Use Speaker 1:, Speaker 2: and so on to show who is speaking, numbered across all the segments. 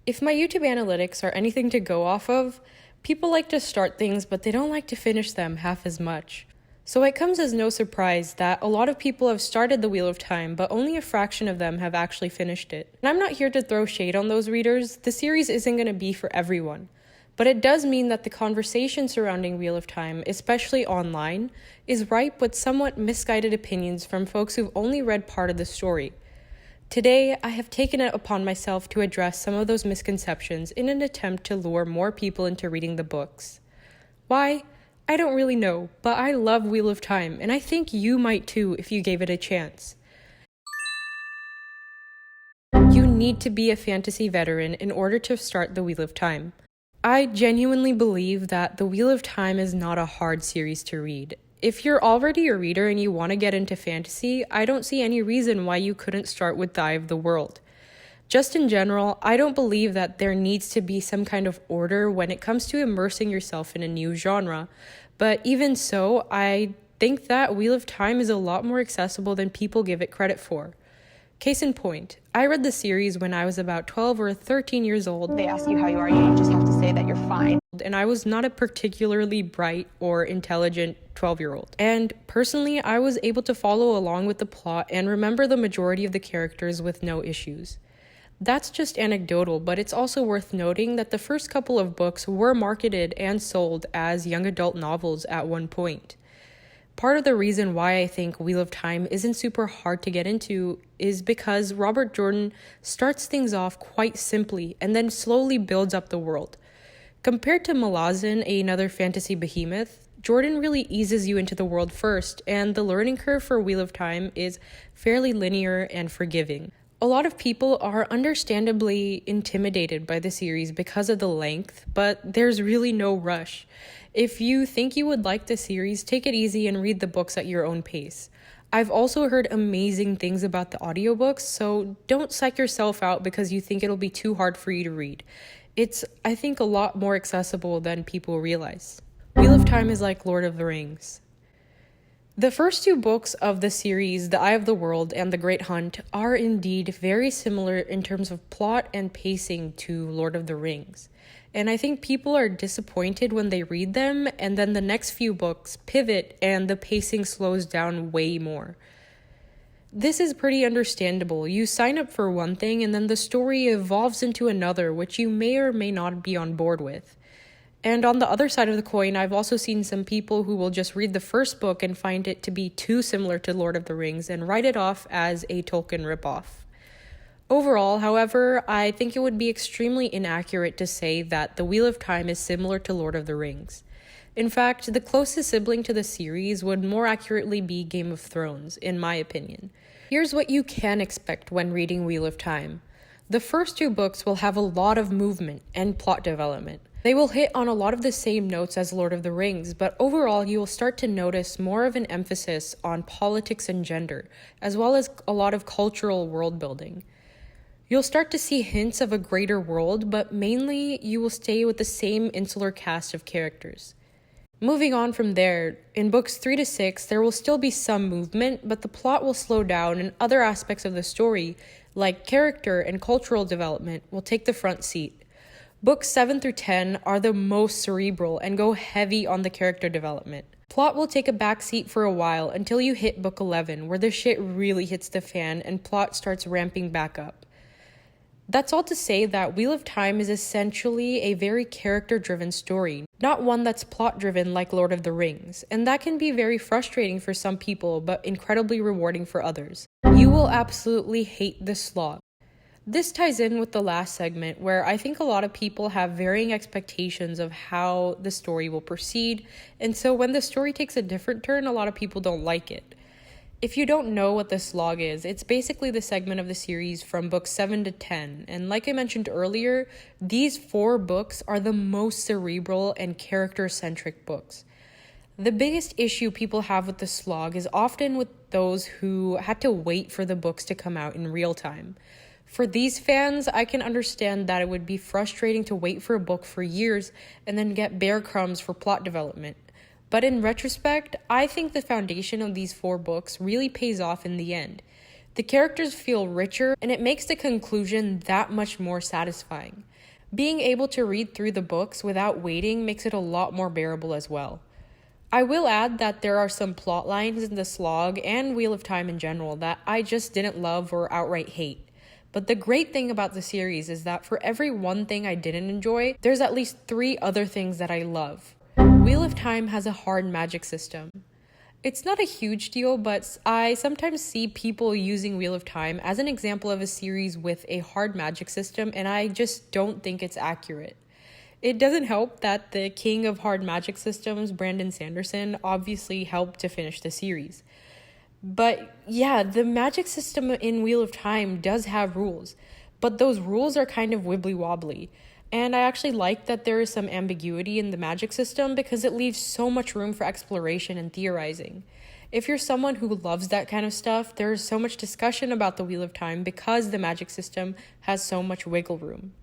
Speaker 1: If my YouTube analytics are anything to go off of, people like to start things, but they don't like to finish them half as much. So it comes as no surprise that a lot of people have started The Wheel of Time, but only a fraction of them have actually finished it. And I'm not here to throw shade on those readers. The series isn't going to be for everyone. But it does mean that the conversation surrounding Wheel of Time, especially online, is ripe with somewhat misguided opinions from folks who've only read part of the story. Today, I have taken it upon myself to address some of those misconceptions in an attempt to lure more people into reading the books. Why? I don't really know, but I love Wheel of Time, and I think you might too if you gave it a chance. You need to be a fantasy veteran in order to start The Wheel of Time. I genuinely believe that The Wheel of Time is not a hard series to read. If you're already a reader and you want to get into fantasy, I don't see any reason why you couldn't start with The Eye of the World. Just in general, I don't believe that there needs to be some kind of order when it comes to immersing yourself in a new genre. But even so, I think that Wheel of Time is a lot more accessible than people give it credit for. Case in point, I read the series when I was about 12 or 13 years old.
Speaker 2: They ask you how you are, you just have to say that you're fine.
Speaker 1: And I was not a particularly bright or intelligent 12-year-old. And personally, I was able to follow along with the plot and remember the majority of the characters with no issues. That's just anecdotal, but it's also worth noting that the first couple of books were marketed and sold as young adult novels at one point. Part of the reason why I think Wheel of Time isn't super hard to get into is because Robert Jordan starts things off quite simply and then slowly builds up the world. Compared to Malazan, another fantasy behemoth, Jordan really eases you into the world first, and the learning curve for Wheel of Time is fairly linear and forgiving. A lot of people are understandably intimidated by the series because of the length, but there's really no rush. If you think you would like the series, take it easy and read the books at your own pace. I've also heard amazing things about the audiobooks, so don't psych yourself out because you think it'll be too hard for you to read. It's, I think, a lot more accessible than people realize. Wheel of Time is like Lord of the Rings. The first two books of the series, The Eye of the World and The Great Hunt, are indeed very similar in terms of plot and pacing to Lord of the Rings. And I think people are disappointed when they read them, and then the next few books pivot and the pacing slows down way more. This is pretty understandable. You sign up for one thing and then the story evolves into another, which you may or may not be on board with. And on the other side of the coin, I've also seen some people who will just read the first book and find it to be too similar to Lord of the Rings and write it off as a Tolkien ripoff. Overall, however, I think it would be extremely inaccurate to say that The Wheel of Time is similar to Lord of the Rings. In fact, the closest sibling to the series would more accurately be Game of Thrones, in my opinion. Here's what you can expect when reading Wheel of Time. The first two books will have a lot of movement and plot development. They will hit on a lot of the same notes as Lord of the Rings, but overall you will start to notice more of an emphasis on politics and gender, as well as a lot of cultural world building. You'll start to see hints of a greater world, but mainly you will stay with the same insular cast of characters. Moving on from there, in books 3 to 6, there will still be some movement, but the plot will slow down and other aspects of the story, like character and cultural development, will take the front seat. Books 7 through 10 are the most cerebral and go heavy on the character development. Plot will take a backseat for a while until you hit book 11, where the shit really hits the fan and plot starts ramping back up. That's all to say that Wheel of Time is essentially a very character-driven story, not one that's plot-driven like Lord of the Rings, and that can be very frustrating for some people, but incredibly rewarding for others. You will absolutely hate the slog. This ties in with the last segment, where I think a lot of people have varying expectations of how the story will proceed, and so when the story takes a different turn, a lot of people don't like it. If you don't know what the slog is, it's basically the segment of the series from books 7 to 10, and like I mentioned earlier, these 4 books are the most cerebral and character-centric books. The biggest issue people have with the slog is often with those who had to wait for the books to come out in real time. For these fans, I can understand that it would be frustrating to wait for a book for years and then get bare crumbs for plot development. But in retrospect, I think the foundation of these 4 books really pays off in the end. The characters feel richer, and it makes the conclusion that much more satisfying. Being able to read through the books without waiting makes it a lot more bearable as well. I will add that there are some plot lines in the Slog and Wheel of Time in general that I just didn't love or outright hate. But the great thing about the series is that for every one thing I didn't enjoy, there's at least 3 other things that I love. Wheel of Time has a hard magic system. It's not a huge deal, but I sometimes see people using Wheel of Time as an example of a series with a hard magic system, and I just don't think it's accurate. It doesn't help that the king of hard magic systems, Brandon Sanderson, obviously helped to finish the series. But yeah, the magic system in Wheel of Time does have rules, but those rules are kind of wibbly wobbly. And I actually like that there is some ambiguity in the magic system because it leaves so much room for exploration and theorizing. If you're someone who loves that kind of stuff, there's so much discussion about the Wheel of Time because the magic system has so much wiggle room.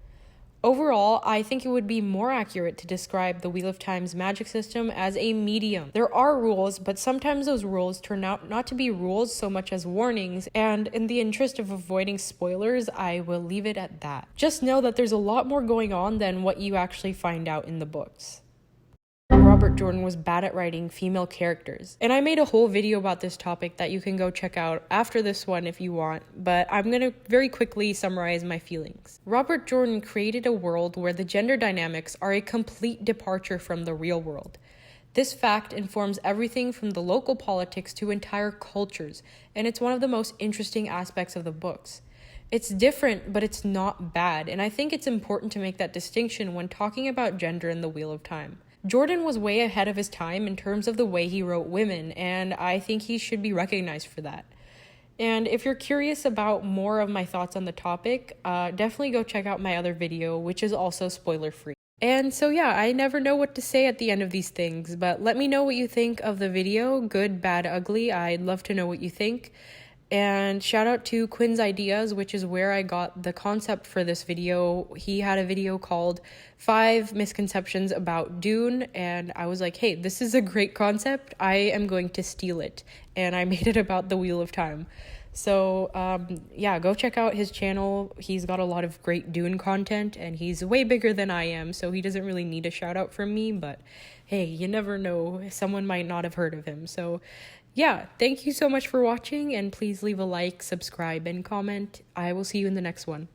Speaker 1: Overall, I think it would be more accurate to describe the Wheel of Time's magic system as a medium. There are rules, but sometimes those rules turn out not to be rules so much as warnings, and in the interest of avoiding spoilers, I will leave it at that. Just know that there's a lot more going on than what you actually find out in the books. Robert Jordan was bad at writing female characters. And I made a whole video about this topic that you can go check out after this one if you want, but I'm gonna very quickly summarize my feelings. Robert Jordan created a world where the gender dynamics are a complete departure from the real world. This fact informs everything from the local politics to entire cultures, and it's one of the most interesting aspects of the books. It's different, but it's not bad, and I think it's important to make that distinction when talking about gender in the Wheel of Time. Jordan was way ahead of his time in terms of the way he wrote women, and I think he should be recognized for that. And if you're curious about more of my thoughts on the topic, definitely go check out my other video, which is also spoiler-free. And so yeah, I never know what to say at the end of these things, but let me know what you think of the video, good, bad, ugly. I'd love to know what you think. And shout out to Quinn's Ideas, which is where I got the concept for this video. He had a video called 5 Misconceptions About Dune, and I was like, hey, this is a great concept. I am going to steal it. And I made it about the Wheel of Time. So yeah, go check out his channel. He's got a lot of great Dune content, and he's way bigger than I am, so he doesn't really need a shout out from me, but hey, you never know. Someone might not have heard of him. So yeah, thank you so much for watching, and please leave a like, subscribe, and comment. I will see you in the next one.